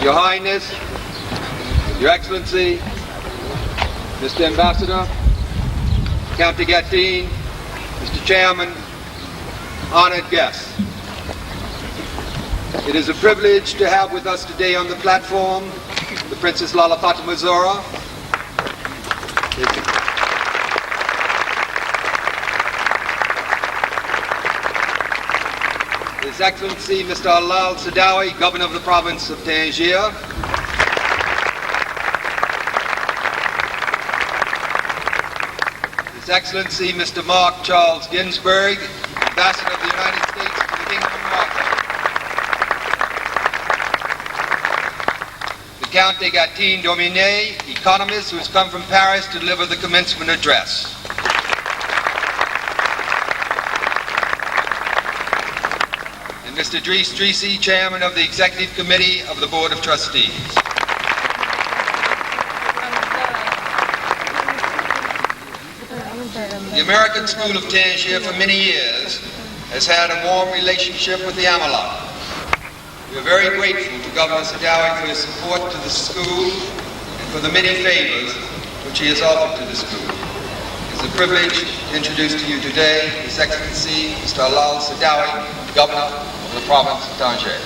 Your Highness, Your Excellency, Mr. Ambassador, Count de Gatine, Mr. Chairman, honored guests. It is a privilege to have with us today on the platform the Princess Lala Fatima Zora, His Excellency Mr. Alal Sadawi, Governor of the province of Tangier, His Excellency Mr. Mark Charles Ginsburg, Ambassador of the United States to the Kingdom of Malta, the Count de Gatine Domine, economist who has come from Paris to deliver the commencement address. And Mr. Dries Driessi, Chairman of the Executive Committee of the Board of Trustees. The American School of Tangier for many years has had a warm relationship with the Amalak. We are very grateful to Governor Sadawi for his support to the school and for the many favors which he has offered to the school. It is a privilege to introduce to you today His Excellency Mr. Alal Sadawi, Governor of the province of Tangier.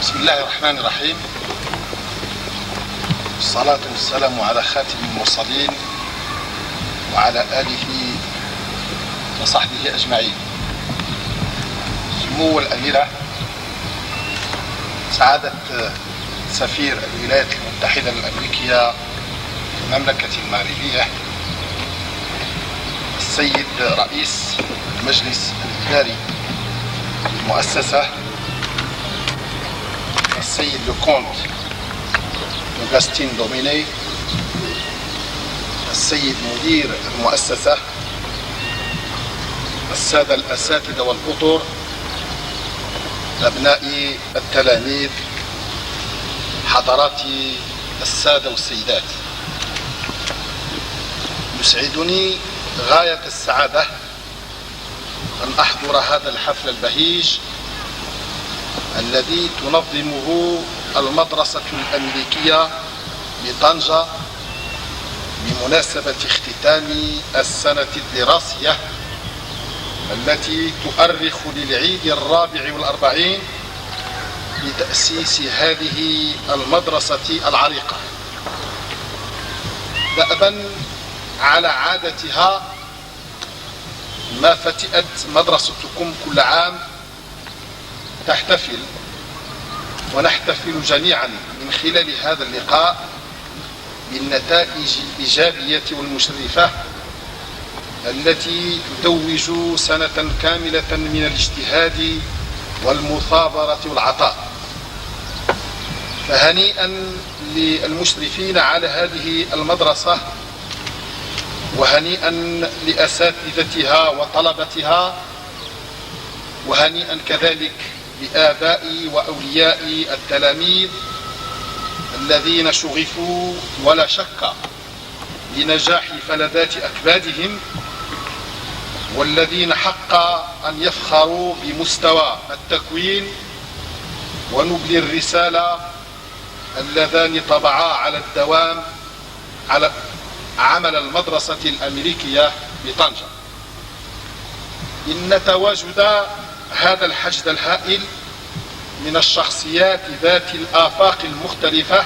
بسم الله الرحمن الرحيم. الصلاة والسلام على خاتم المرسلين وعلى آله وصحبه أجمعين. سمو الأميرة سعادة سفير الولايات المتحدة الأمريكية في المملكة المغربية، السيد رئيس المجلس الإداري للمؤسسة، السيد لوكونت أوغستين دوميني، السيد مدير المؤسسة، السادة الأساتذة والأطر، أبنائي التلاميذ، حضراتي السادة والسيدات، يسعدني غاية السعادة أن أحضر هذا الحفل البهيج الذي تنظمه المدرسة الأمريكية بطنجة بمناسبة اختتام السنة الدراسية التي تؤرخ للعيد الرابع والأربعين لتأسيس هذه المدرسة العريقة. دأبا على عادتها ما فتئت مدرستكم كل عام تحتفل ونحتفل جميعا من خلال هذا اللقاء بالنتائج الإيجابية والمشرفة التي تتوج سنة كاملة من الاجتهاد والمثابرة والعطاء. فهنيئا للمشرفين على هذه المدرسة، وهنيئا لأساتذتها وطلبتها، وهنيئا كذلك لآباء وأولياء التلاميذ الذين شغفوا ولا شك لنجاح فلذات أكبادهم، والذين حق أن يفخروا بمستوى التكوين ونبل الرسالة اللذان طبعا على الدوام على عمل المدرسة الأمريكية بطنجة. إن تواجد هذا الحشد الهائل من الشخصيات ذات الآفاق المختلفة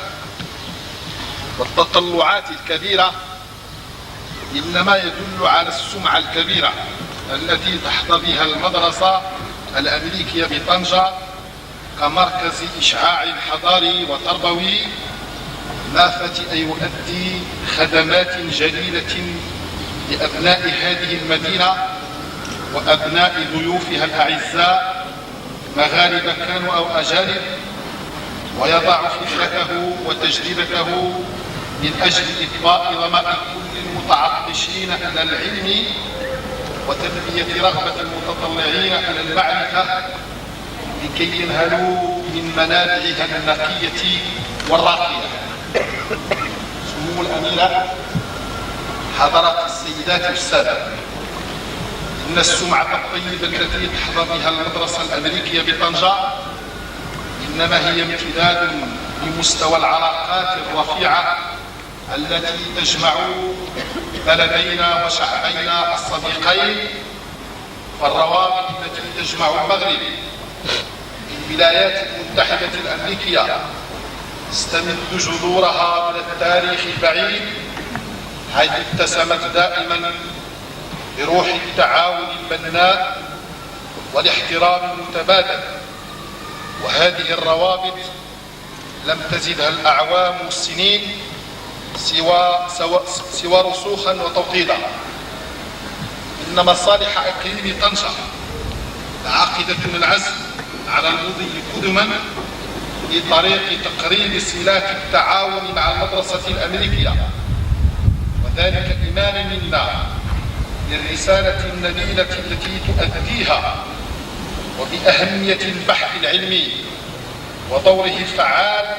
والتطلعات الكبيرة إنما يدل على السمعة الكبيرة التي تحظى بها المدرسة الأمريكية بطنجة كمركز إشعاع حضاري وتربوي نافت أن يؤدي خدمات جليلة لأبناء هذه المدينة وأبناء ضيوفها الأعزاء، مغاربة كانوا أو أجانب، ويضع فكرته وتجربته من أجل إطفاء ظمأ كل المتعطشين على العلم وتلبية رغبة المتطلعين على المعرفة لكي ينهلوا من منابعها النقية والراقية. سمو الأميرة، حضرات السيدات والسادة، إن السمعة الطيبة التي تحظى بها المدرسة الأمريكية بطنجة إنما هي امتداد لمستوى العلاقات الرفيعة التي تجمع بلدينا وشعبينا الصديقين. فالروابط التي تجمع المغرب بالولايات المتحدة الأمريكية تستمد جذورها من التاريخ البعيد، حيث اتسمت دائما بروح التعاون البناء والاحترام المتبادل. وهذه الروابط لم تزدها الأعوام والسنين سوى رسوخا وتوطيدا. إن مصالح إقليم طنجة عاقدة العزم على المضي قدما لطريق تقريب صلات التعاون مع المدرسة الأمريكية، وذلك إيمانا منا بالرسالة النبيلة التي تؤديها وبأهمية البحث العلمي ودوره الفعال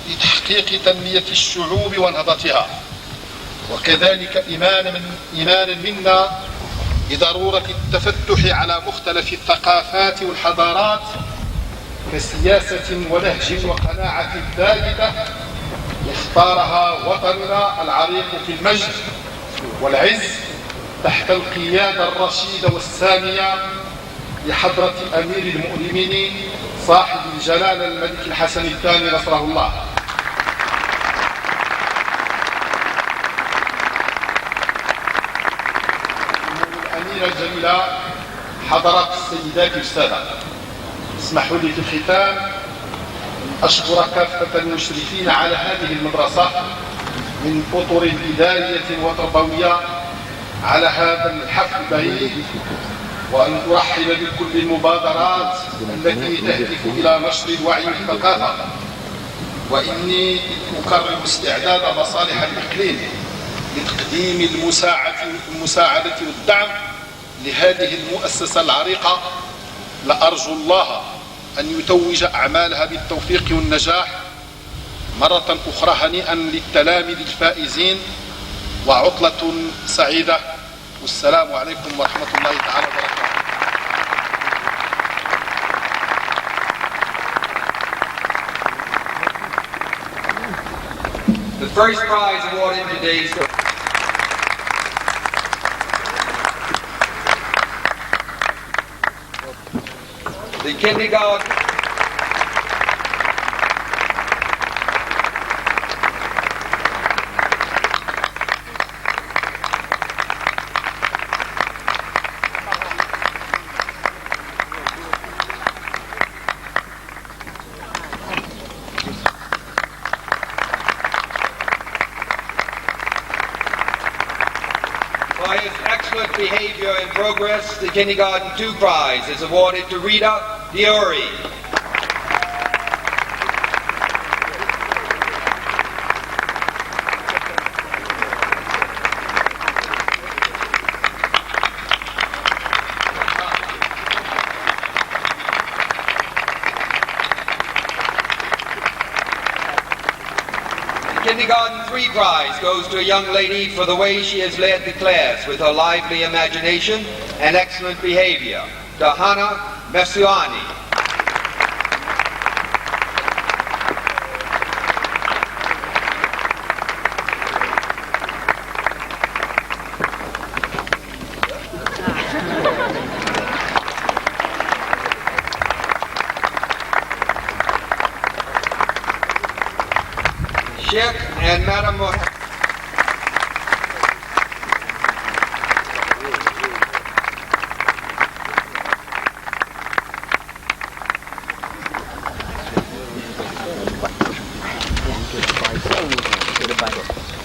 لتحقيق تنمية الشعوب ونهضتها، وكذلك إيمانا منا بضرورة التفتح على مختلف الثقافات والحضارات كسياسة ونهج وقناعة ثابتة يختارها وطننا العريق في المجد والعز تحت القيادة الرشيدة والسامية لحضرة أمير المؤمنين صاحب الجلالة الملك الحسن الثاني نصره الله. الأميرة الجميلة، حضرات السيدات والسادة، اسمحوا لي في الختام أشكر كافة المشرفين على هذه المدرسة من أطر إدارية وتربوية على هذا الحفل البهيج، وأن أرحب بكل المبادرات التي تهدف إلى نشر الوعي والثقافة. وإني أكرر استعداد مصالح الإقليم لتقديم المساعدة والدعم لهذه المؤسسة العريقة. لأرجو الله أن يتوج أعمالها بالتوفيق والنجاح. مرة أخرى هنيئا للتلاميذ الفائزين وعطلة سعيدة، والسلام عليكم ورحمة الله تعالى وبركاته. The first prize awarded today is the kindergarten. For his excellent behavior and progress, the Kindergarten 2 prize is awarded to Rita Diori. Kindergarten 3 prize goes to a young lady for the way she has led the class with her lively imagination and excellent behavior, to Hannah Mesuani. Sheikh and Madam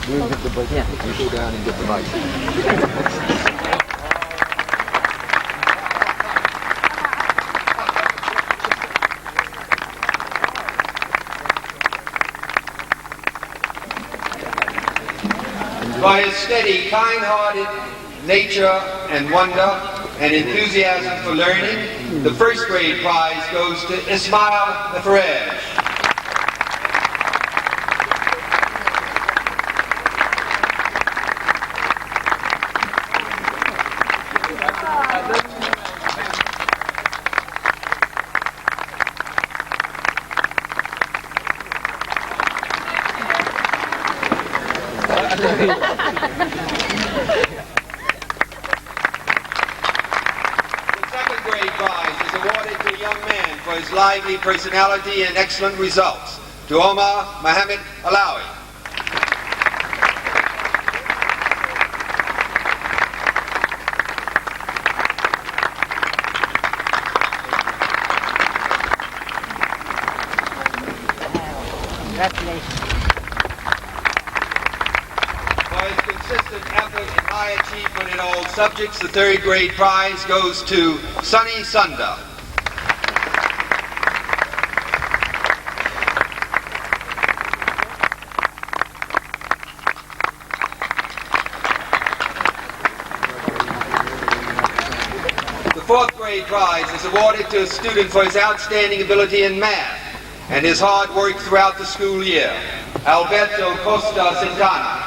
you go down and get the bike. By his steady, kind-hearted nature and wonder, and enthusiasm for learning, the first grade prize goes to Ismail Farej. His lively personality and excellent results, to Omar Mohammed Alawi. Congratulations. For his consistent effort and high achievement in all subjects, the third grade prize goes to Sunny Sunda. The fourth grade prize is awarded to a student for his outstanding ability in math and his hard work throughout the school year, Alberto Costa Santana.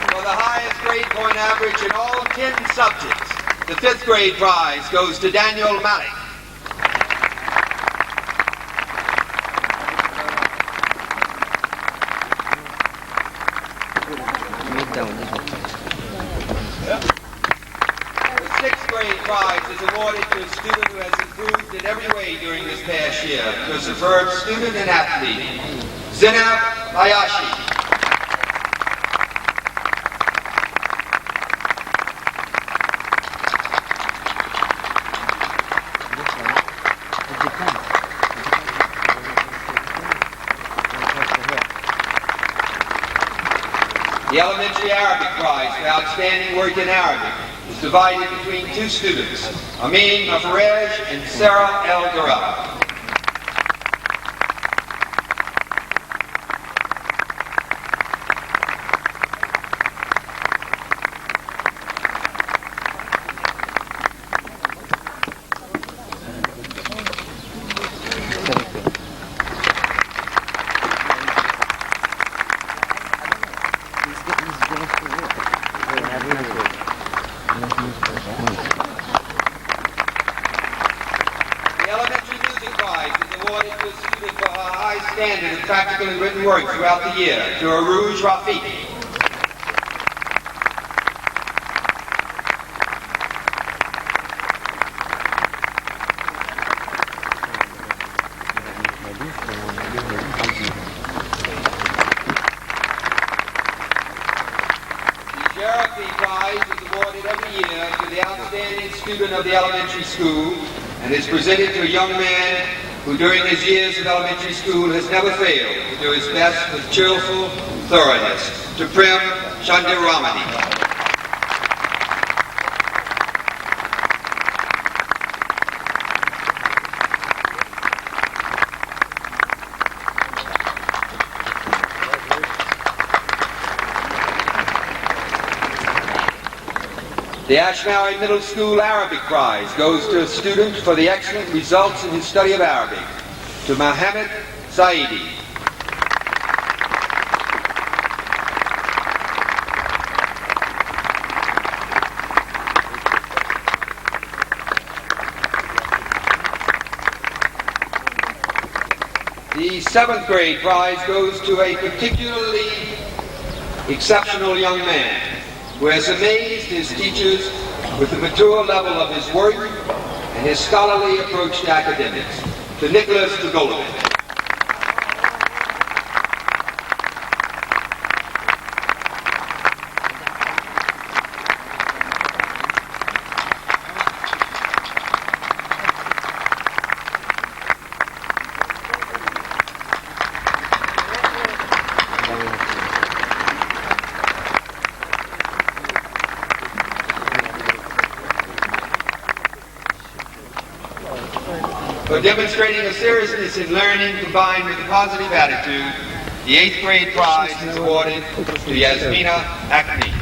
For the highest grade point average in all 10 subjects, the fifth grade prize goes to Daniel Malik. The sixth grade prize is awarded to a student who has improved in every way during this past year, to a superb student and athlete, Zinab Ayashi. The Elementary Arabic Prize for outstanding work in Arabic is divided between two students, Amin Mafarej and Sarah El Garab. The Elementary Music Prize is awarded to a student for her high standard of practical and written work throughout the year, to Arouj Rafiki. The Geography Prize is awarded every year to the outstanding student of the elementary school, and is presented to a young man who during his years of elementary school has never failed to do his best with cheerful thoroughness, to Prem Chandiramani. The Ashmawi Middle School Arabic Prize goes to a student for the excellent results in his study of Arabic, to Mohammed Saidi. The seventh grade prize goes to a particularly exceptional young man who has amazed his teachers with the mature level of his work and his scholarly approach to academics, to Nicholas Dugolovic. For For demonstrating a seriousness in learning combined with a positive attitude, the 8th grade prize is awarded to Yasmina Acme.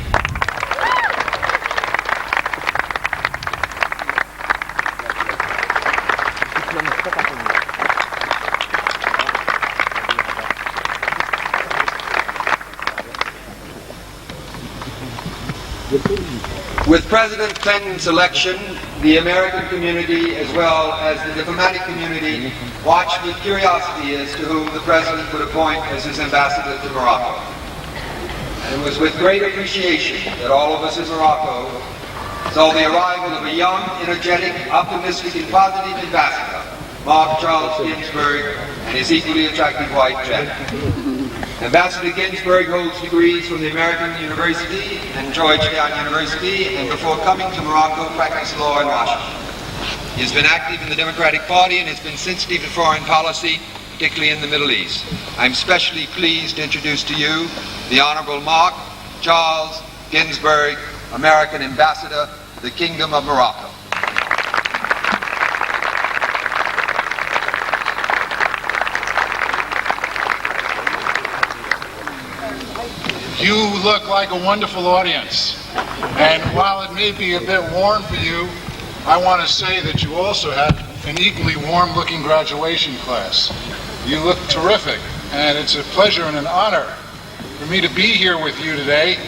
With President Clinton's election, the American community as well as the diplomatic community watched with curiosity as to whom the President would appoint as his ambassador to Morocco. And it was with great appreciation that all of us in Morocco saw the arrival of a young, energetic, optimistic, and positive ambassador, Mark Charles Ginsburg, and his equally attractive wife, Janet. Ambassador Ginsburg holds degrees from the American University and Georgetown University, and before coming to Morocco, practiced law in Washington. He has been active in the Democratic Party and has been sensitive to foreign policy, particularly in the Middle East. I'm especially pleased to introduce to you the Honorable Mark Charles Ginsburg, American Ambassador to the Kingdom of Morocco. You look like a wonderful audience, and while it may be a bit warm for you, I want to say that you also have an equally warm-looking graduation class. You look terrific, and it's a pleasure and an honor for me to be here with you today,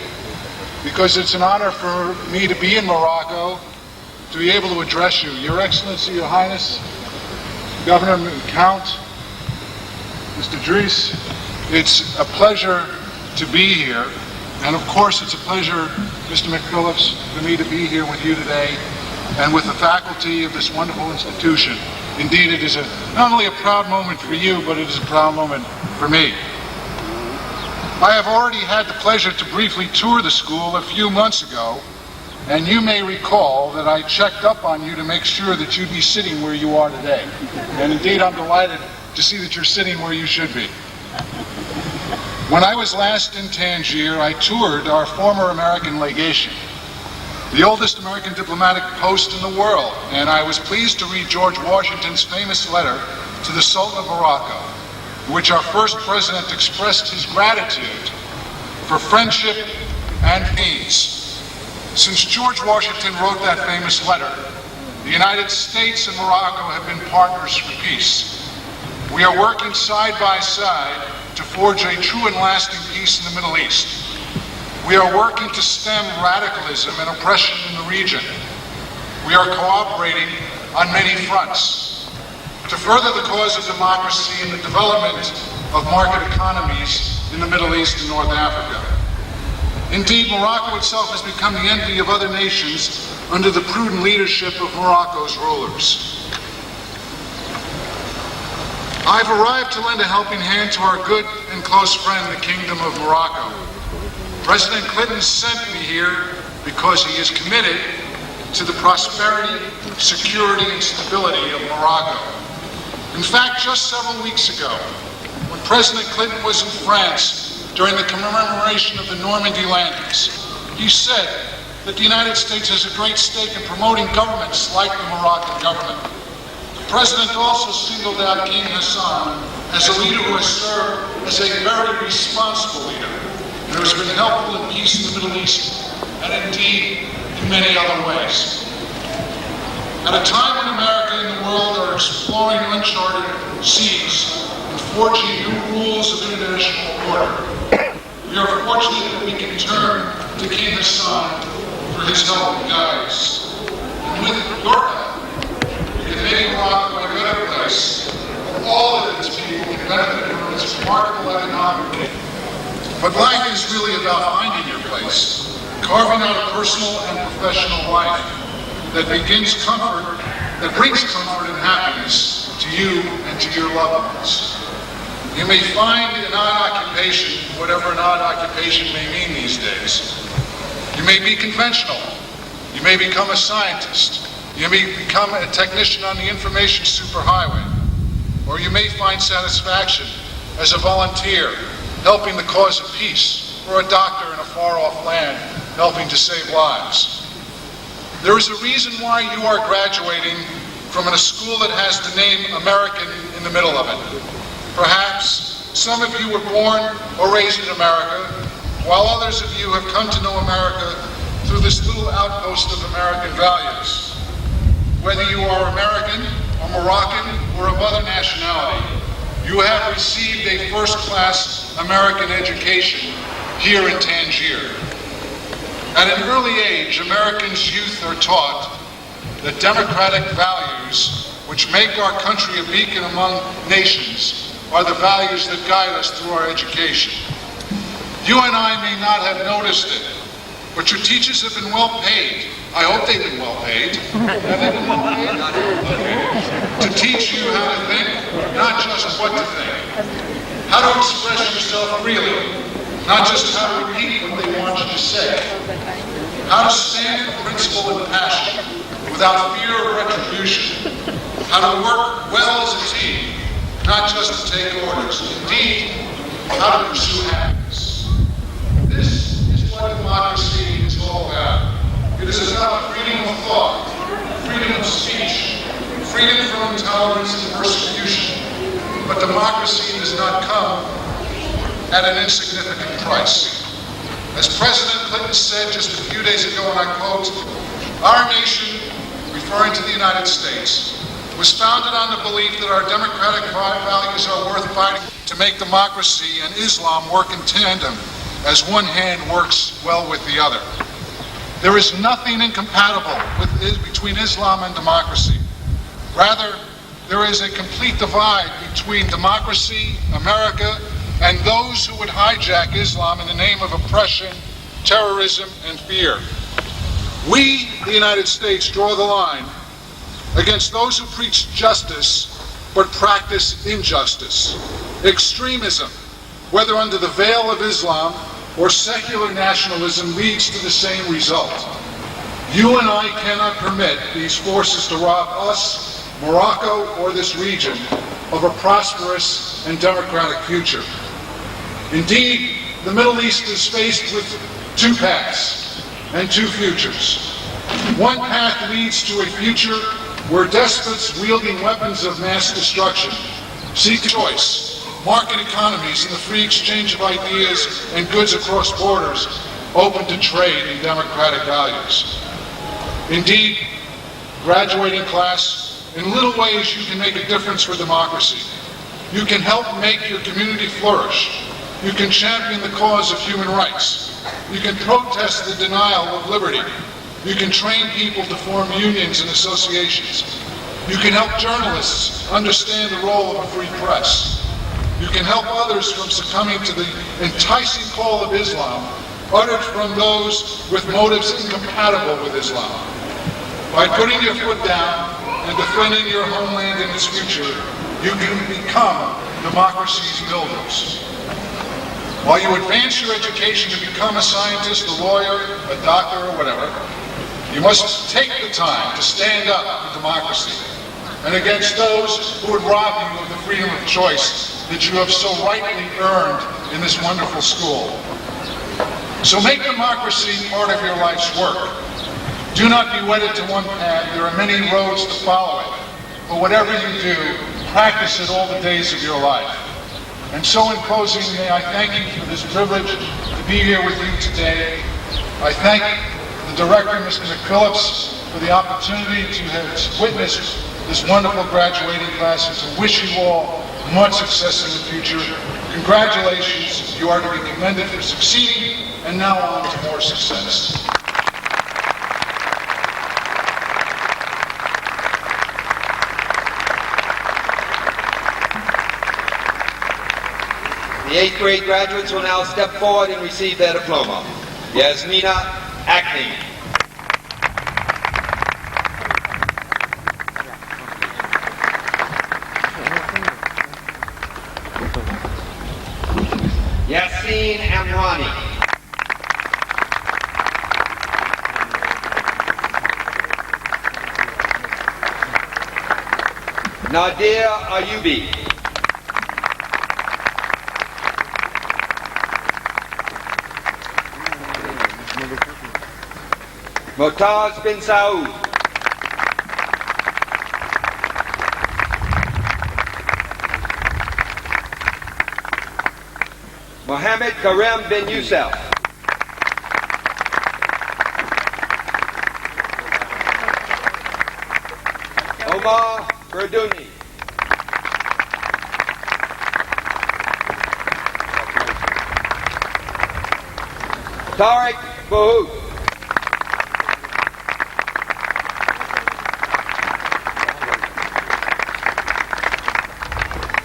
because it's an honor for me to be in Morocco, to be able to address you. Your Excellency, Your Highness, Governor, Count, Mr. Dries, it's a pleasure to be here, and of course it's a pleasure, Mr. McPhillips, for me to be here with you today and with the faculty of this wonderful institution. Indeed, it is not only a proud moment for you, but it is a proud moment for me. I have already had the pleasure to briefly tour the school a few months ago, and you may recall that I checked up on you to make sure that you'd be sitting where you are today. And indeed, I'm delighted to see that you're sitting where you should be. When I was last in Tangier, I toured our former American legation, the oldest American diplomatic post in the world, and I was pleased to read George Washington's famous letter to the Sultan of Morocco, in which our first president expressed his gratitude for friendship and peace. Since George Washington wrote that famous letter, the United States and Morocco have been partners for peace. We are working side by side to forge a true and lasting peace in the Middle East. We are working to stem radicalism and oppression in the region. We are cooperating on many fronts to further the cause of democracy and the development of market economies in the Middle East and North Africa. Indeed, Morocco itself has become the envy of other nations under the prudent leadership of Morocco's rulers. I've arrived to lend a helping hand to our good and close friend, the Kingdom of Morocco. President Clinton sent me here because he is committed to the prosperity, security, and stability of Morocco. In fact, just several weeks ago, when President Clinton was in France during the commemoration of the Normandy landings, he said that the United States has a great stake in promoting governments like the Moroccan government. The President also singled out King Hassan as a leader who has served as a very responsible leader and who has been helpful in peace in the Middle East and indeed in many other ways. At a time when America and the world are exploring uncharted seas and forging new rules of international order, we are fortunate that we can turn to King Hassan for his help and guidance. And with your help, we can make Morocco a better place. All of its people can benefit from its remarkable economic growth. But life is really about finding your place, carving out a personal and professional life that brings comfort and happiness to you and to your loved ones. You may find an odd occupation, whatever an odd occupation may mean these days. You may be conventional. You may become a scientist. You may become a technician on the information superhighway. Or you may find satisfaction as a volunteer helping the cause of peace, or a doctor in a far-off land helping to save lives. There is a reason why you are graduating from a school that has the name American in the middle of it. Perhaps some of you were born or raised in America, while others of you have come to know America through this little outpost of American values. Whether you are American or Moroccan or of other nationality, you have received a first-class American education here in Tangier. At an early age, Americans' youth are taught that democratic values, which make our country a beacon among nations, are the values that guide us through our education. You and I may not have noticed it, but your teachers have been well paid. I hope they've been well paid. Have they been well paid? To teach you how to think, not just what to think. How to express yourself freely, not just how to repeat what they want you to say. How to stand for principle and passion without fear of retribution. How to work well as a team, not just to take orders. Indeed, how to pursue happiness. This is what democracy is all about. It is about freedom of thought, freedom of speech, freedom from intolerance and persecution. But democracy does not come at an insignificant price. As President Clinton said just a few days ago, and I quote, "Our nation," referring to the United States, "was founded on the belief that our democratic values are worth fighting to make democracy and Islam work in tandem, as one hand works well with the other." There is nothing incompatible between Islam and democracy. Rather, there is a complete divide between democracy, America, and those who would hijack Islam in the name of oppression, terrorism, and fear. We, the United States, draw the line against those who preach justice but practice injustice. Extremism, whether under the veil of Islam or secular nationalism, leads to the same result. You and I cannot permit these forces to rob us, Morocco, or this region of a prosperous and democratic future. Indeed, the Middle East is faced with two paths and two futures. One path leads to a future where despots wielding weapons of mass destruction seek choice, market economies, and the free exchange of ideas and goods across borders, open to trade and democratic values. Indeed, graduating class, in little ways you can make a difference for democracy. You can help make your community flourish. You can champion the cause of human rights. You can protest the denial of liberty. You can train people to form unions and associations. You can help journalists understand the role of a free press. You can help others from succumbing to the enticing call of Islam, uttered from those with motives incompatible with Islam. By putting your foot down and defending your homeland and its future, you can become democracy's builders. While you advance your education to become a scientist, a lawyer, a doctor, or whatever, you must take the time to stand up for democracy and against those who would rob you of the freedom of choice that you have so rightly earned in this wonderful school. So make democracy part of your life's work. Do not be wedded to one path. There are many roads to follow it. But whatever you do, practice it all the days of your life. And so in closing, may I thank you for this privilege to be here with you today. I thank the director, Mr. McPhillips, for the opportunity to have witnessed this wonderful graduating class and to wish you all much success in the future. Congratulations, you are to be commended for succeeding, and now on to more success. The 8th grade graduates will now step forward and receive their diploma. Yasmina Acting. Yassine Amrani. Nadir Ayubi. Motaz bin Saud. Mohammed Karim bin Youssef. Omar Berduni. Tariq Bahout.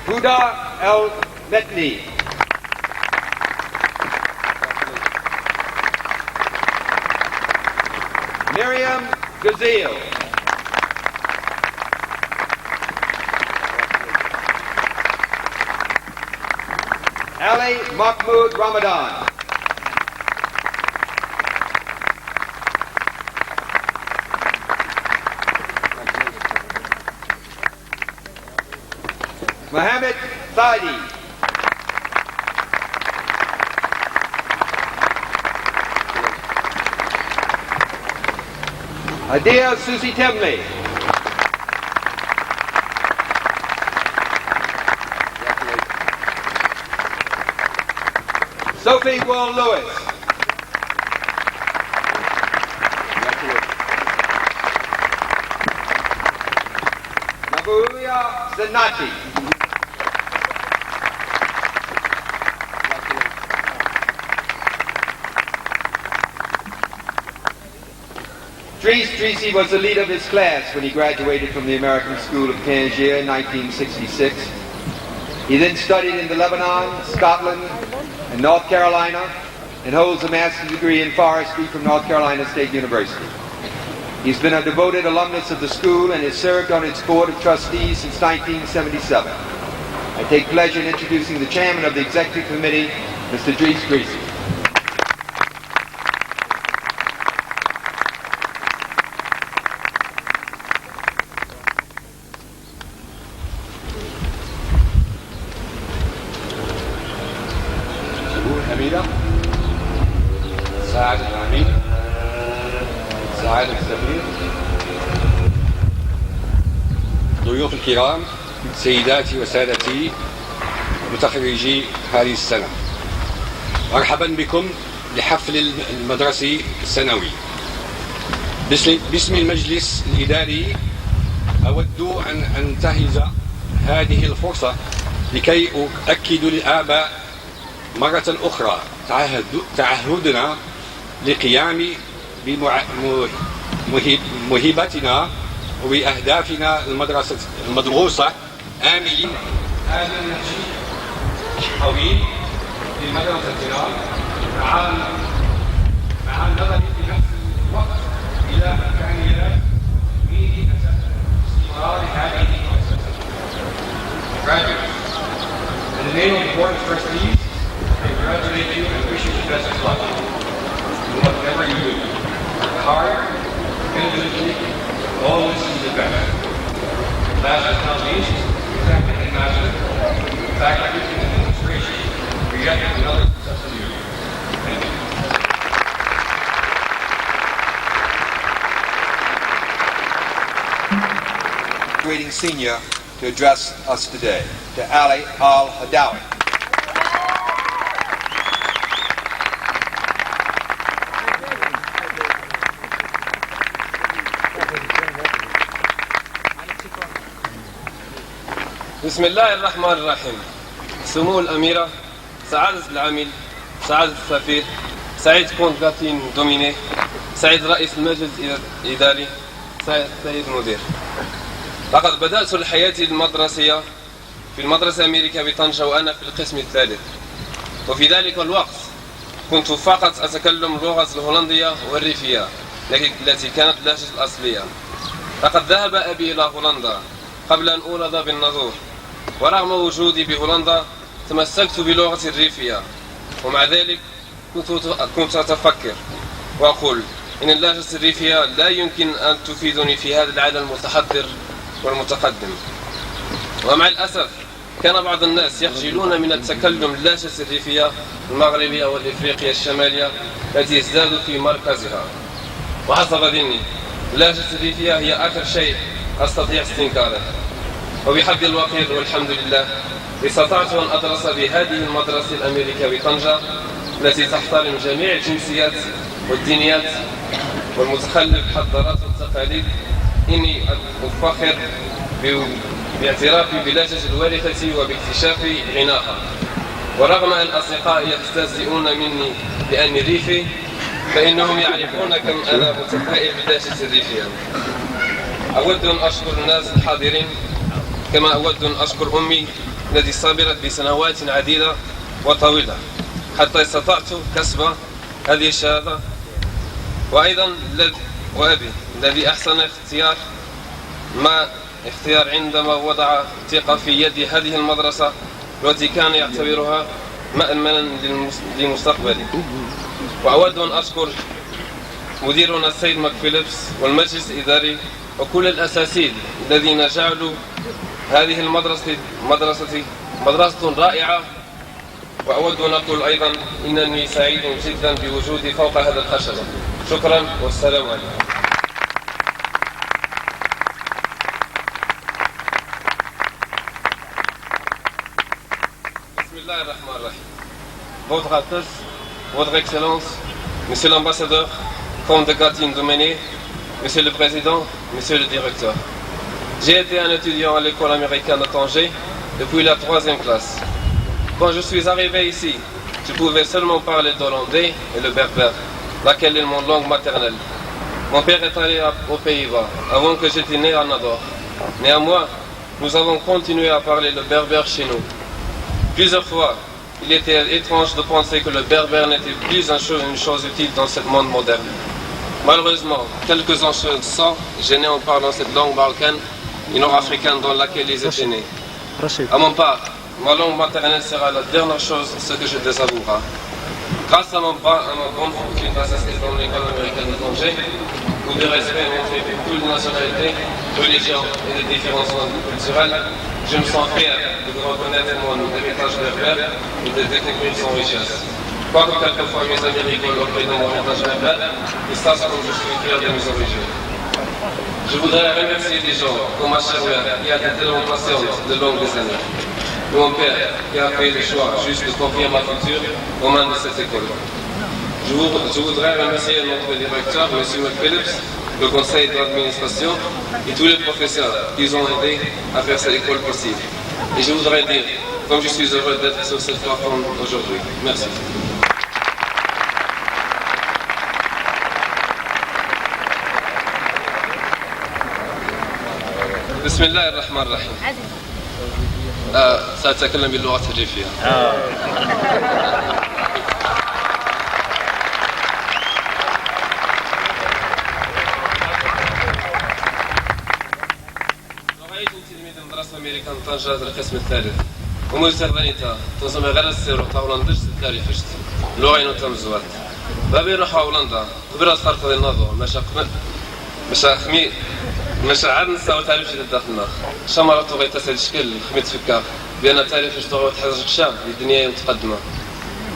Huda El-Metni. Miriam Gazil. Ali Mahmoud Ramadan. Mohammed Saidi. Adia Susi Temley. Sophie Will Lewis. Mabuya Zenati. Tracy was the leader of his class when he graduated from the American School of Tangier in 1966. He then studied in Lebanon, Scotland, and North Carolina, and holds a master's degree in forestry from North Carolina State University. He's been a devoted alumnus of the school and has served on its board of trustees since 1977. I take pleasure in introducing the chairman of the executive committee, Mr. Dries Greasy. حميدة سعادة العميد سعادة السفير ضيوف الكرام سيداتي وسادتي متخرجي هذه السنة مرحبا بكم لحفل المدرسي السنوي باسم المجلس الإداري أود أن أنتهز هذه الفرصة لكي أؤكد للآباء مرة أخرى تعهدنا لقيام بمهبتنا وبأهدافنا المدروسة آملين هذا النهج الطويل لمدرستنا مع النظر في نفس الوقت إلى إمكانيات تكوين استمرار هذه المؤسسة. Graduates, in the name of the Board of Trustees, I congratulate you and wish you the best of luck in whatever you do. Work hard, diligently, always do the best. Last but not least, Executive Headmaster, Faculty and Administration, for yet another successful year. Thank you. Graduating senior to address us today, to Ali Al-Hadawi. بسم الله الرحمن الرحيم. سمو الأميرة، سعادة العامل، سعادة السفير، سعيد كونت غاتين دوميني، سعيد رئيس المجلس الإداري، سعيد المدير. لقد بدأت الحياة المدرسية في المدرسة أمريكا بطنجة وأنا في القسم الثالث، وفي ذلك الوقت كنت فقط أتكلم اللغة الهولندية والريفية التي كانت لهجتي الأصلية. لقد ذهب أبي إلى هولندا قبل أن أولد بالنظور، ورغم وجودي بهولندا تمسكت بلغة الريفية، ومع ذلك كنت أتفكر وأقول إن اللهجة الريفية لا يمكن أن تفيدني في هذا العالم المتحضر والمتقدم. ومع الأسف كان بعض الناس يخجلون من التكلم اللهجة الريفية المغربية والإفريقية الشمالية التي يزداد في مركزها. وحسب ظني اللهجة الريفية هي آخر شيء أستطيع استنكاره، وبحد الوقير والحمد لله استطعت أن أدرس بهذه المدرسة الأمريكية بطنجة التي تحترم جميع الجنسيات والدينيات والمتخلف الحضارات والتقاليد. إني أفخر باعترافي بلهجة الوارثة وباكتشاف غناها، ورغم أن أصدقائي يستهزئون مني بأني ريفي فإنهم يعرفون كم أنا متفائل بلهجة الريفية. أود أن أشكر الناس الحاضرين، كما أود أن أشكر أمي التي صبرت بسنوات عديدة وطويلة حتى استطعت كسب هذه الشهادة، وأيضا وأبي الذي أحسن اختيار عندما وضع ثقة في يدي هذه المدرسة التي كان يعتبرها مأمنا لمستقبلي. وأود أن أشكر مديرنا السيد ماكفيليبس والمجلس الإداري وكل الأساتذة الذين جعلوا هذه المدرسة مدرسة رائعة. وأود أن أقول أيضا إنني سعيد جدا بوجودي فوق هذا الخشبة. شكرا والسلام عليكم. بسم الله الرحمن الرحيم. Votre Altesse, Votre Excellence, Monsieur l'Ambassadeur, Comte de Gatine Doméné, Monsieur le Président, Monsieur le Directeur. J'ai été un étudiant à l'école américaine de Tangier depuis la 3e classe. Quand je suis arrivé ici, je pouvais seulement parler l'hollandais et le berbère, laquelle est mon langue maternelle. Mon père est allé aux Pays-Bas avant que j'étais né à Nador. Néanmoins, nous avons continué à parler le berbère chez nous. Plusieurs fois, il était étrange de penser que le berbère n'était plus une chose utile dans ce monde moderne. Malheureusement, quelques enfants gênés en parlant cette langue marocaine et nord-africaine dans laquelle ils étaient nés. À mon part, ma langue maternelle sera la dernière chose ce que je désavouerai. Grâce à ma bonne fortune d'assister dans l'école américaine de Tangier, où des respects montrés de toutes les nationalités, religions et des différences culturelles, je me sens fier de reconnaître mon héritage berbère et de découvrir son richesse. Quoique quelquefois mes amis rigolent auprès de mon héritage berbère, ils savent comme je suis fier de mes origines. Je voudrais remercier des gens comme ma chère mère qui a été tellement patiente de longues années. Mon père qui a fait le choix juste de confier ma future aux mains de cette école. Je voudrais remercier notre directeur, M. McPhillips, le conseil d'administration et tous les professeurs qui ont aidé à faire cette école possible. Et je voudrais dire, comme je suis heureux d'être sur cette plateforme aujourd'hui. Merci. بسم الله الرحمن الرحيم. سأتكلم باللغة الريفية. رأيت تلميذ مدرسة أمريكان طنجة القسم الثالث. ومجتهد ذنيتا تنظم غير السير وطلع هولندش التاريخ فشت. لغة نوتام زوات. بابي روح هولندا. خبرت فرق ذي النظر. مش عاد نساو تعريف جديد داخلنا. شمرة تغي تسال شكل خميت فكا بأن تعريف اش تغي تحرج الشام للدنيا متقدمة.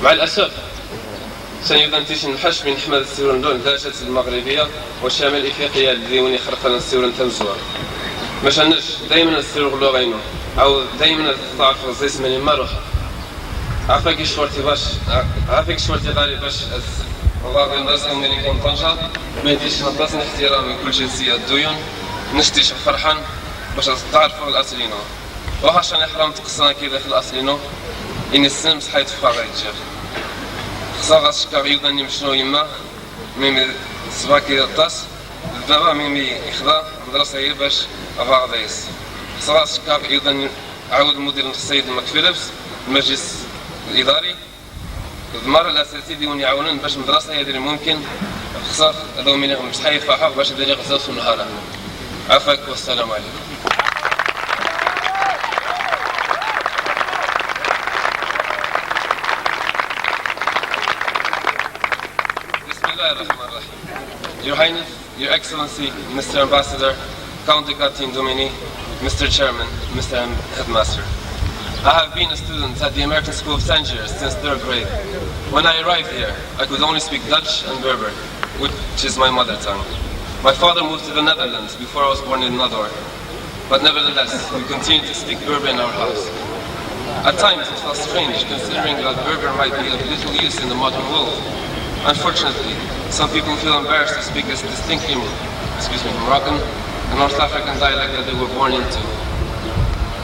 مع الأسف سنيوضا نتيش نحش من حمد السيرون دون داشة المغربية والشمال الإفريقية اللي وني خرفنا السيرون تمزوها. مش هنش دايما السيرون لغينو أو دايما تعرف زي سماني ما روح. عافاك شورتي غالي باش والله المدرسة أمريكان طنجة ما يديش نطلسني احترام من كل جنسية الديون نشتيش فرحان باش تعرفوا الأصلينو وحاشا نحرم تقصنا كي داخل الأصلينو إني السمس حيث فاغي تجير خصا غاشكار يوداني مشنو يما ميمي سباكي الطاس دابا ميمي يخدا مدرسة هي باش أفاغدايس خصا غاشكار يوداني عاود المدير السيد ماكفيليبس المجلس الإداري المرة الأساسية ديون يعاونون باش مدرسة هي اللي ممكن خصها هذو من مش حيفرحوا باش يدير غزاو في النهار. عافاك والسلام عليكم. بسم الله الرحمن الرحيم. Your Highness, Your Excellency, Mr. Ambassador, Count de Gatine Domini, Mr. Chairman, Mr. Headmaster. I have been a student at the American School of Tangier since 3rd grade. When I arrived here, I could only speak Dutch and Berber, which is my mother tongue. My father moved to the Netherlands before I was born in Nador, but nevertheless, we continue to speak Berber in our house. At times it felt strange considering that Berber might be of little use in the modern world. Unfortunately, some people feel embarrassed to speak this distinctly Moroccan and North African dialect that they were born into.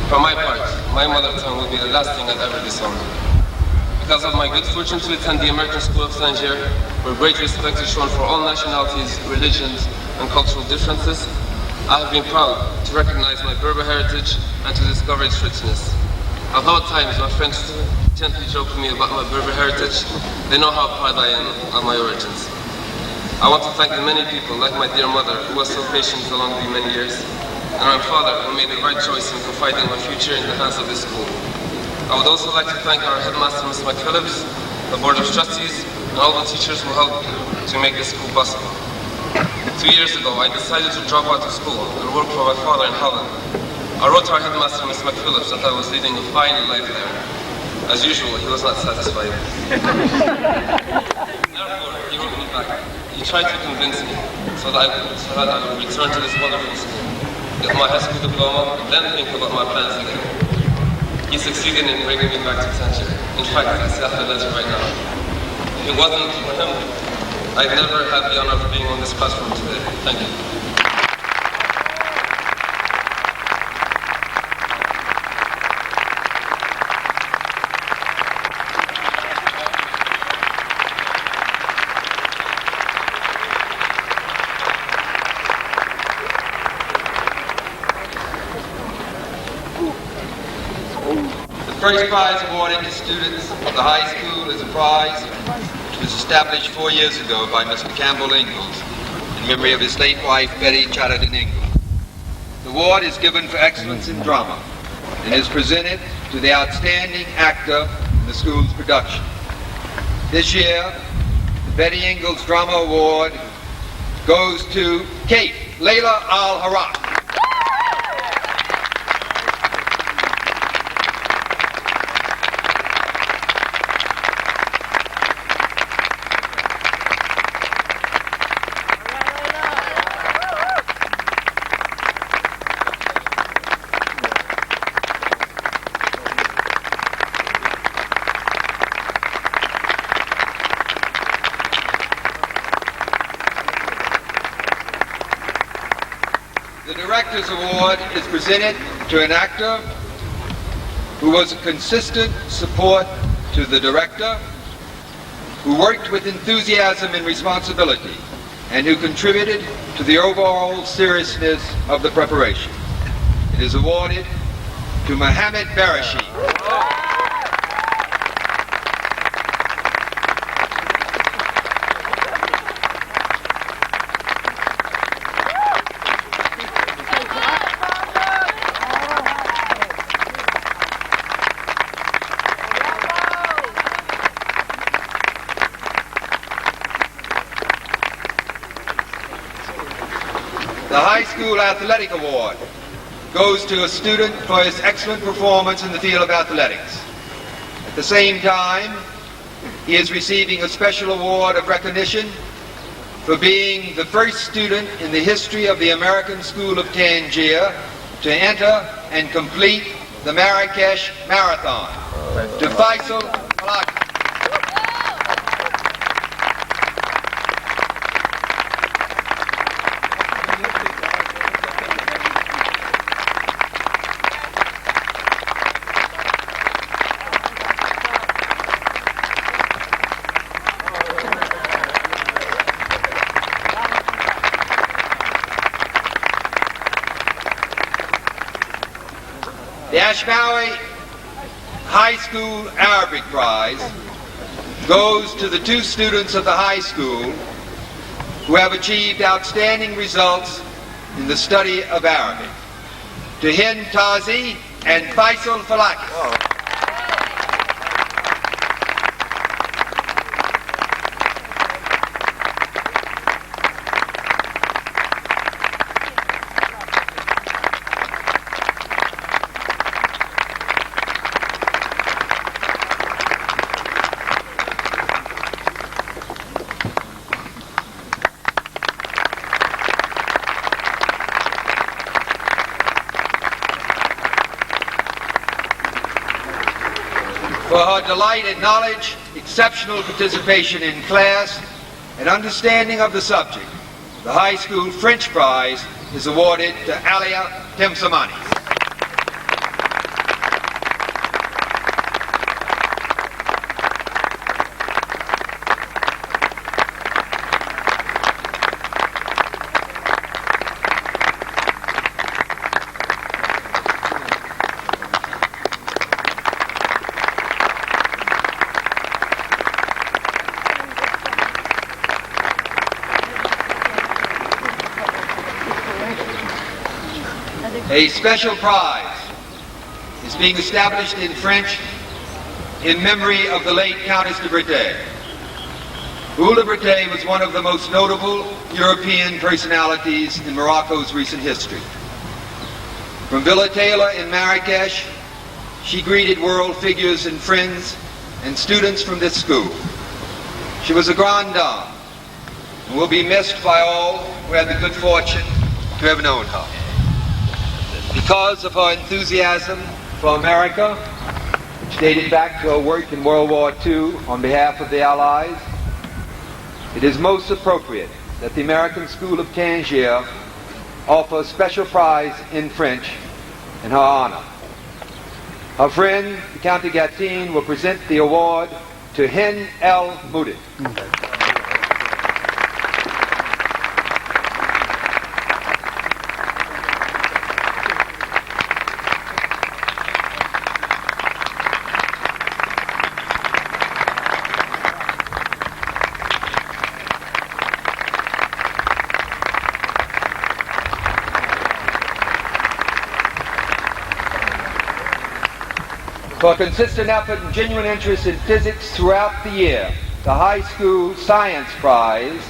For my part, my mother tongue will be the last thing I'd ever disown. Because of my good fortune to attend the American School of Tangier, where great respect is shown for all nationalities, religions, and cultural differences, I have been proud to recognize my Berber heritage and to discover its richness. Although at times my friends gently joke with me about my Berber heritage, they know how proud I am of my origins. I want to thank the many people, like my dear mother, who was so patient along the many years, and my father, who made the right choice in confiding my future in the hands of this school. I would also like to thank our headmaster, Ms. McPhillips, the Board of Trustees, and all the teachers who helped to make this school possible. 2 years ago, I decided to drop out of school and work for my father in Holland. I wrote to our headmaster, Ms. McPhillips, that I was leading a fine life there. As usual, he was not satisfied. Therefore, he wrote me back. He tried to convince me so that I would return to this wonderful school, get my high school diploma, and then think about my plans again. He succeeded in bringing me back to Tangier. In fact, I still have the letter right now. If it wasn't for him, I'd never have the honor of being on this platform today. Thank you. The first prize awarded to students of the high school is a prize which was established 4 years ago by Mr. Campbell Ingalls in memory of his late wife, Betty Chatterton Ingalls. The award is given for excellence in drama and is presented to the outstanding actor in the school's production. This year, the Betty Ingalls Drama Award goes to Kate Layla Al-Harak. The Director's Award is presented to an actor who was a consistent support to the director, who worked with enthusiasm and responsibility, and who contributed to the overall seriousness of the preparation. It is awarded to Mohammed Barashi. The High School Athletic Award goes to a student for his excellent performance in the field of athletics. At the same time, he is receiving a special award of recognition for being the first student in the history of the American School of Tangier to enter and complete the Marrakesh Marathon. To Faisal Falaki. The Ashmawi High School Arabic Prize goes to the 2 students of the high school who have achieved outstanding results in the study of Arabic. To Hind Tazi and Faisal Falaki. her delight in knowledge, exceptional participation in class, and understanding of the subject, the high school French prize is awarded to Alia Temsamani. A special prize is being established in French in memory of the late Countess de Breteuil. de Breteuil was one of the most notable European personalities in Morocco's recent history. From Villa Taylor in Marrakesh, she greeted world figures and friends and students from this school. She was a grande dame and will be missed by all who had the good fortune to have known her. Because of her enthusiasm for America, which dated back to her work in World War II on behalf of the Allies, it is most appropriate that the American School of Tangier offer a special prize in French in her honor. Her friend, the Count de Gatine, will present the award to Hen El Moudit. For consistent effort and genuine interest in physics throughout the year, the High School Science Prize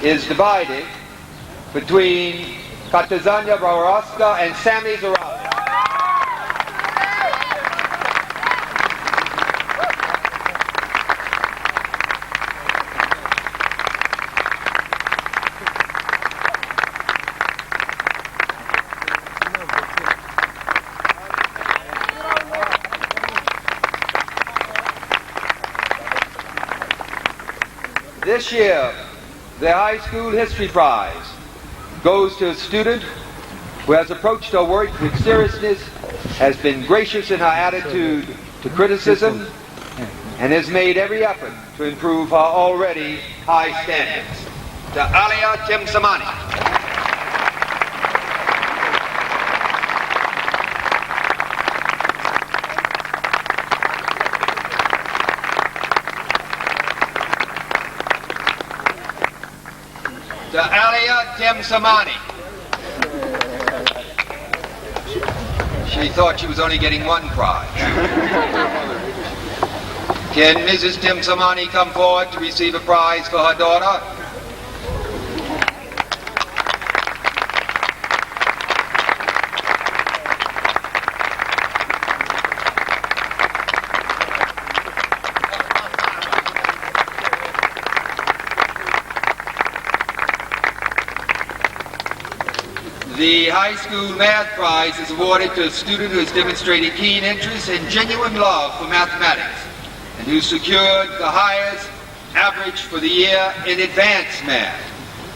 is divided between Katazanya Baraska and Sammy Zarabi. This year, the High School History Prize goes to a student who has approached her work with seriousness, has been gracious in her attitude to criticism, and has made every effort to improve her already high standards. To Alia Temsamani. To Alia Temsamani. She thought she was only getting one prize. Can Mrs. Temsamani come forward to receive a prize for her daughter? The High School Math Prize is awarded to a student who has demonstrated keen interest and genuine love for mathematics and who secured the highest average for the year in advanced math.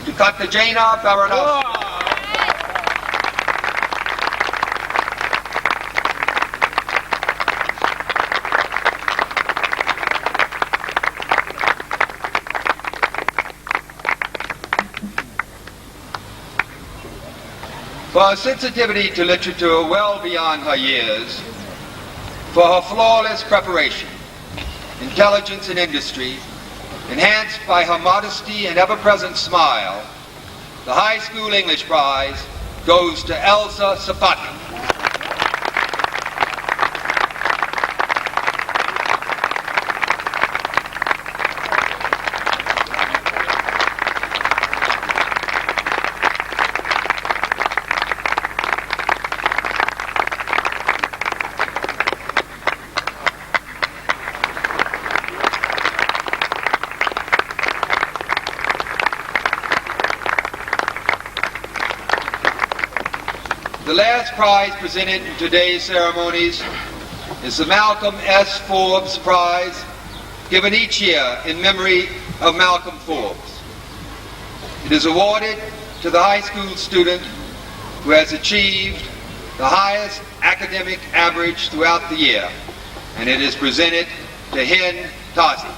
To Katarzyna Baranowska. For her sensitivity to literature well beyond her years, for her flawless preparation, intelligence and industry, enhanced by her modesty and ever-present smile, the High School English Prize goes to Elsa Zapata. The last prize presented in today's ceremonies is the Malcolm S. Forbes Prize, given each year in memory of Malcolm Forbes. It is awarded to the high school student who has achieved the highest academic average throughout the year, and it is presented to Hen Tazi.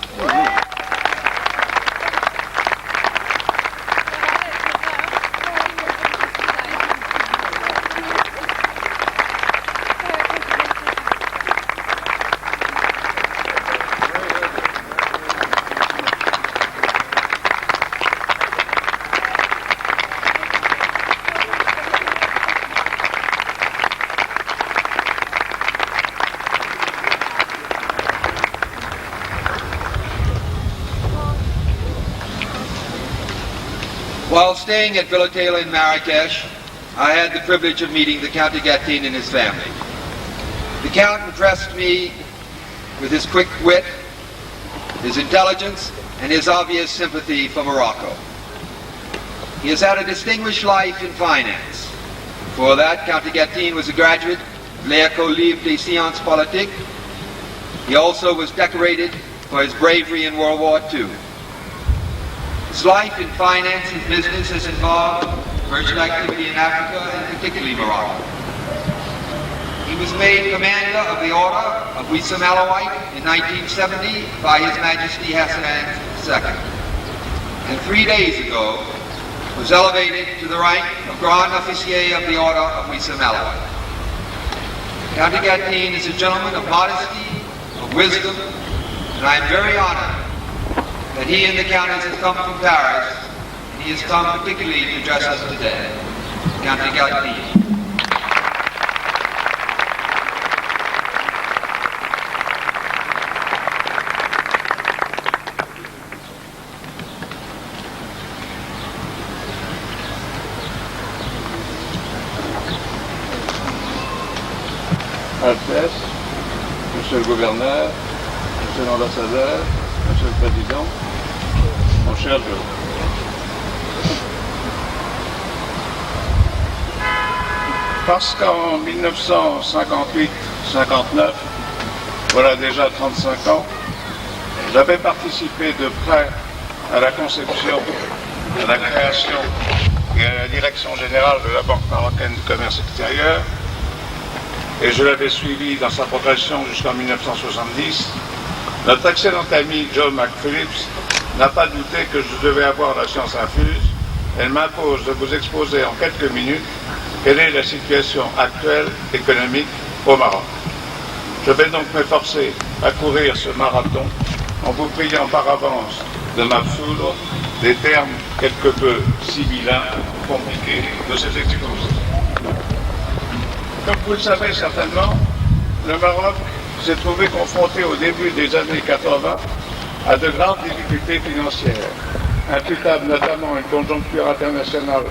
While staying at Villa Taylor in Marrakesh, I had the privilege of meeting the Count de Gatine and his family. The Count impressed me with his quick wit, his intelligence, and his obvious sympathy for Morocco. He has had a distinguished life in finance. For that, Count de Gatine was a graduate of l'École Libre des Sciences Politiques. He also was decorated for his bravery in World War II. His life in finance and business has involved commercial activity in Africa and particularly Morocco. He was made Commander of the Order of Wissam Alawite in 1970 by His Majesty Hassan II. And 3 days ago was elevated to the rank of Grand Officier of the Order of Wissam Alawite. Count de Gatine is a gentleman of modesty, of wisdom, and I am very honored that he and the Countess have come from Paris, and he has come particularly to address us today. Count de Gatine. Altesse, Monsieur le Gouverneur, Monsieur l'Ambassadeur, Monsieur le Président, mon cher Joe. Parce qu'en 1958-59, voilà déjà 35 ans, j'avais participé de près à la conception, à la création et à la direction générale de la Banque marocaine du commerce extérieur, et je l'avais suivi dans sa progression jusqu'en 1970, notre excellent ami John McPhillips n'a pas douté que je devais avoir la science infuse. Elle m'impose de vous exposer en quelques minutes quelle est la situation actuelle économique au Maroc. Je vais donc m'efforcer à courir ce marathon en vous priant par avance de m'absoudre des termes quelque peu sibyllins ou compliqués de cet exposé. Comme vous le savez certainement, le Maroc s'est trouvé confronté au début des années 80 à de grandes difficultés financières, imputables notamment à une conjoncture internationale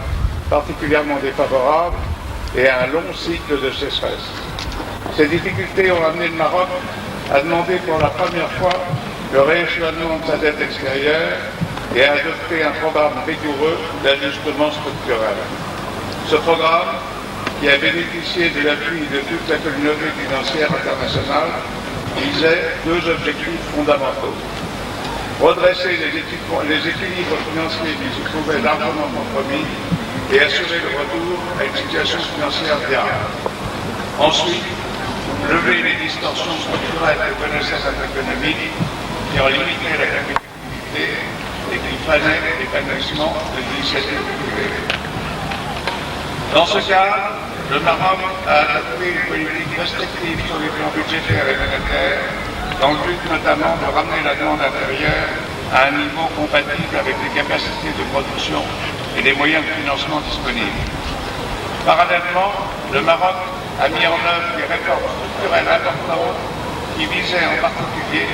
particulièrement défavorable et à un long cycle de sécheresse. Ces difficultés ont amené le Maroc à demander pour la première fois le rééchelonnement de sa dette extérieure et à adopter un programme rigoureux d'ajustement structurel. Ce programme, qui a bénéficié de l'appui de toute la communauté financière internationale, visait deux objectifs fondamentaux. Redresser les équilibres financiers qui se trouvaient largement compromis et assurer le retour à une situation financière viable. Ensuite, lever les distorsions structurelles que connaissait cette économie qui en limitaient la compétitivité et qui freinaient l'épanouissement de l'initiative privée. Dans ce cadre, le Maroc a adopté une politique restrictive sur les plans budgétaires et monétaires, dans le but notamment de ramener la demande intérieure à un niveau compatible avec les capacités de production et les moyens de financement disponibles. Parallèlement, le Maroc a mis en œuvre des réformes structurelles importantes qui visaient en particulier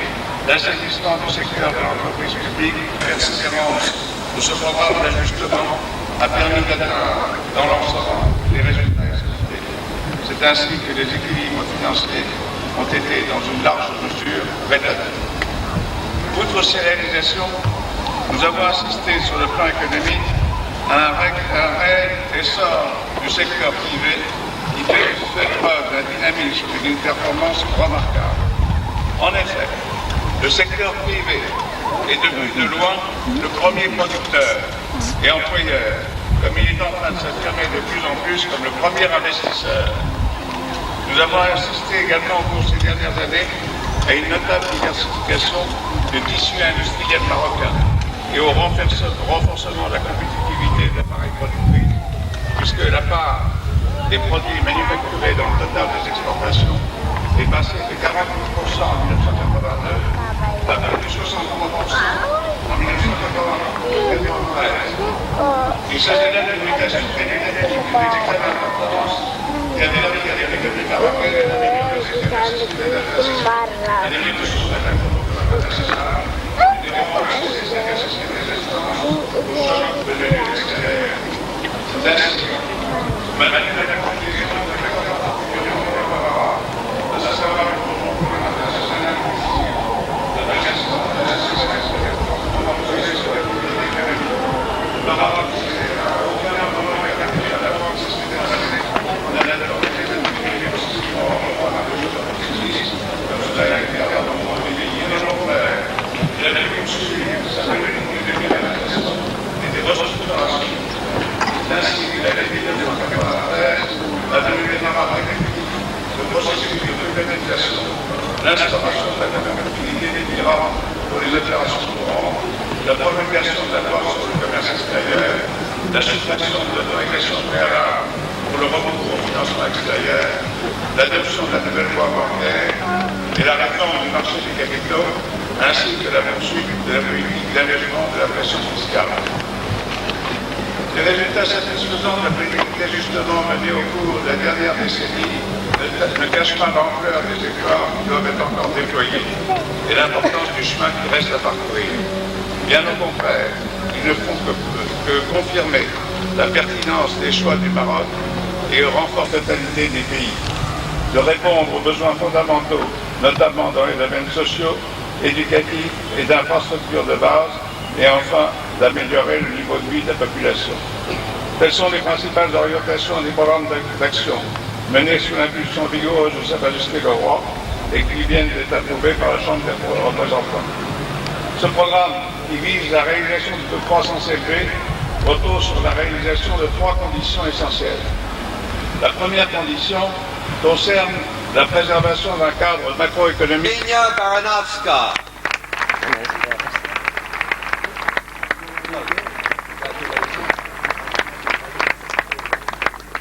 l'assainissement du secteur de l'entreprise publique. La persévérance de ce programme d'ajustement a permis d'atteindre dans l'ensemble les résultats escomptés. C'est ainsi que les équilibres financiers ont été dans une large mesure rétablis. Outre ces réalisations, nous avons assisté sur le plan économique à un réel essor du secteur privé qui fait preuve d'un dynamisme et d'une performance remarquable. En effet, le secteur privé est depuis de loin le premier producteur et employeur, comme il est en train de s'affirmer de plus en plus comme le premier investisseur. Nous avons assisté également au cours de ces dernières années à une notable diversification de tissus industriels marocains et au renforcement de la compétitivité de l'appareil productif, puisque la part des produits manufacturés dans le total des exportations est passée de 48% en 1989 à plus de 63% en 1993. Il s'agit là d'une mutation d'une extrême importance qui a dynamiqué l'économie marocaine et amélioré ses capacités d'adaptation à des milieux sociaux internationaux, et renforcé ses capacités de résistance aux chocs venus de l'extérieur. Ainsi, malgré la conclusion de l'accord particulièrement favorable, à savoir le conjoncture internationale difficile, de la gestion de l'assistance de reposer sur l'activité économique, le Maroc n'a aucun moment écarté à la fois de ses dernières années de la autorité de l'activité aussi hors le droit de justice, comme cela a été fait dans mon pays et dans mon père. Il a pu suivre sa politique de libéralisation et des restructurations. Ainsi, il a été 1993 a devenu un république, le processus de privatisation, l'instauration de la compatibilité des migrants pour les opérations courantes, la promulgation de la loi sur le commerce extérieur, la suppression de l'autorisation préalable pour le recours au financement extérieur, l'adoption de la nouvelle loi bancaire et la réforme du marché des capitaux, ainsi que la poursuite de la politique d'allègement de la pression fiscale. Les résultats satisfaisants de la politique d'ajustement menée au cours de la dernière décennie ne cachent pas l'ampleur des efforts qui doivent être encore déployés et l'importance du chemin qui reste à parcourir. Bien au contraire, ils ne font que confirmer la pertinence des choix du Maroc et renforcer la totalité des pays, de répondre aux besoins fondamentaux, notamment dans les domaines sociaux, éducatifs et d'infrastructures de base, et enfin d'améliorer le niveau de vie de la population. Telles sont les principales orientations des programmes d'action menés sous l'impulsion vigoureuse de Sa Majesté le Roi et qui viennent d'être approuvés par la Chambre des représentants. Ce programme, qui vise la réalisation de croissance élevée, repose sur la réalisation de 3 conditions essentielles. La première condition concerne la préservation d'un cadre macroéconomique.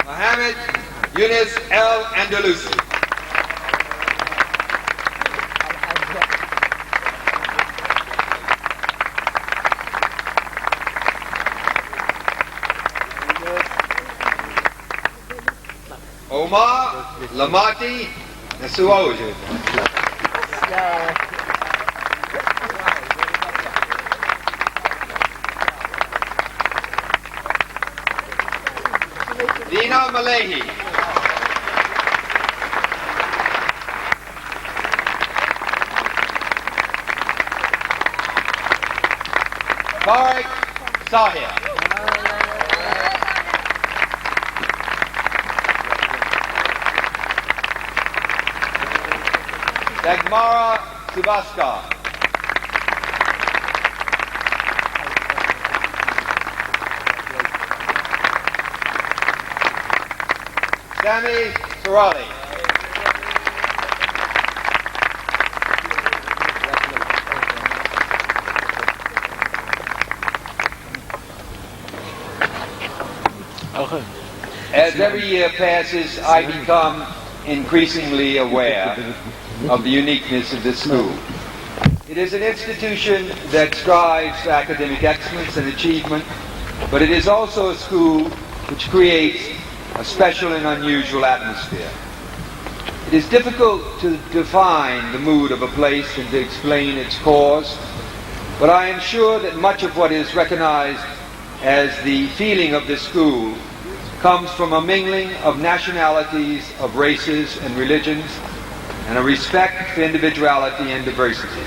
Mohammed Yunus El Andalusi. Omar Lamati Nasuoja. Dina Malehi. Tariq Sahir. Dagmara Subaskar. Sami Sarali. As every year passes, I become increasingly aware of the uniqueness of this school. It is an institution that strives for academic excellence and achievement, but it is also a school which creates a special and unusual atmosphere. It is difficult to define the mood of a place and to explain its cause, but I am sure that much of what is recognized as the feeling of this school comes from a mingling of nationalities, of races and religions, and a respect for individuality and diversity.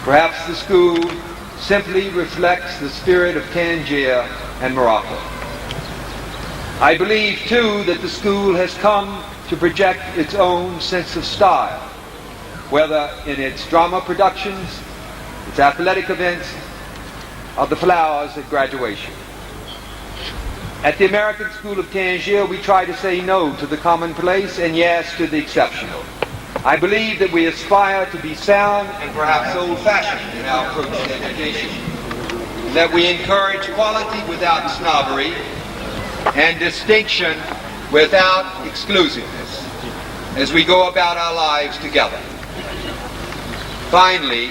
Perhaps the school simply reflects the spirit of Tangier and Morocco. I believe, too, that the school has come to project its own sense of style, whether in its drama productions, its athletic events, or the flowers at graduation. At the American School of Tangier, we try to say no to the commonplace and yes to the exceptional. I believe that we aspire to be sound and perhaps old-fashioned in our approach to education, that we encourage quality without snobbery and distinction without exclusiveness as we go about our lives together. Finally,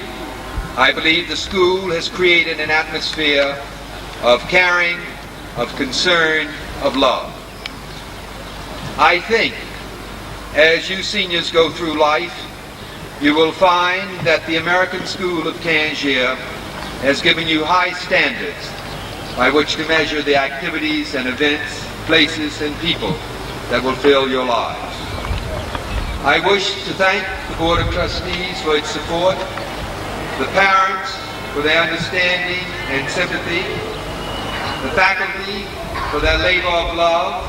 I believe the school has created an atmosphere of caring, of concern, of love. I think as you seniors go through life, you will find that the American School of Tangier has given you high standards by which to measure the activities and events, places and people that will fill your lives. I wish to thank the Board of Trustees for its support, the parents for their understanding and sympathy, the faculty for their labor of love,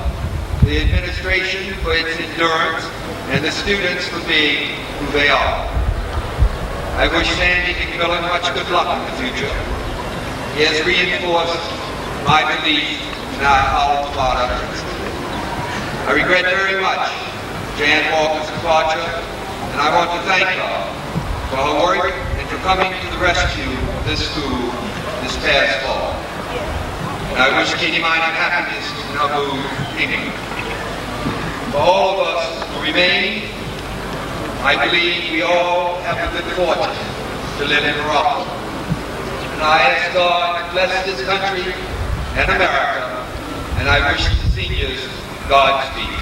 the administration for its endurance, and the students for being who they are. I wish Sandy McMillan much good luck in the future. He has reinforced my belief in our college motto. I regret very much Jan Walker's departure, and I want to thank her for her work and for coming to the rescue of this school this past fall. And I wish Katie Minor happiness in her move to England. For all of us who remain, I believe we all have the good fortune to live in Morocco. And I ask God to bless this country and America, and I wish the seniors Godspeed.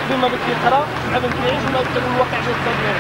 بما بك يقرا مع بنت يعيش وما بك الواقع ديال الصدمه